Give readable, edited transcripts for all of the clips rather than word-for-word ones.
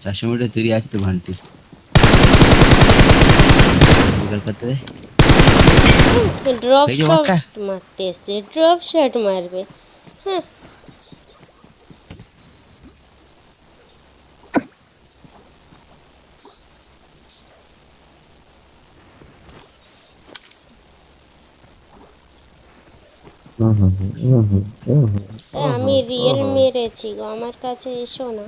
400 metre তৈরি আছে তো ঘন্টি করতে ড্রপ এই যে শট মক্কা মারতে এসছে, ড্রপ শট মারবে। হ্যাঁ, আমি রিয়েল মেরেছি গো, আমার কাছে এসো না।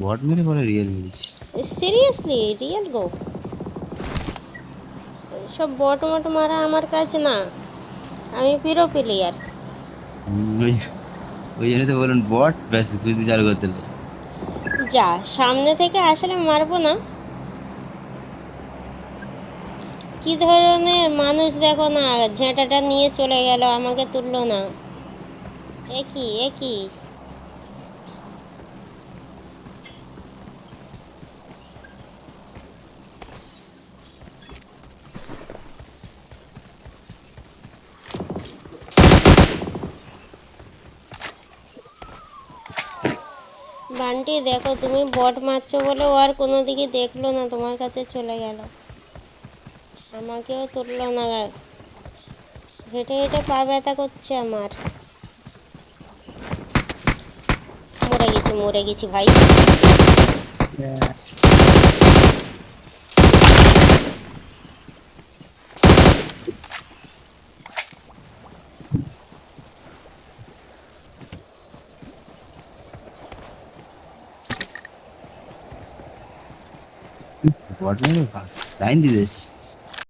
বট মেরে বলে রিয়েল মেরেছি সিরিয়াসলি রিয়েল গো, সব বট মট মারা আমার কাছে না, আমি পিরো প্লেয়ার। ওই ওই জন্য তো বলুন বট ব্যাস কুস্তি চালু করতে হলো। যা সামনে থেকে আসলে মারবো না, কি ধরনের মানুষ দেখো না, ঝেঁটাটা নিয়ে চলে গেল, আমাকে তুললো না। একই একই বান্টি দেখো, তুমি বট মারছো বলে ও আর কোনো দিকে দেখলো না, তোমার কাছে চলে গেল, আমাকেও তুললো না। হেঁটে হেঁটে পা ব্যথা করছে আমার। মরে গেছি ভাই। বট মেরে লাইন দিয়ে দিয়েছি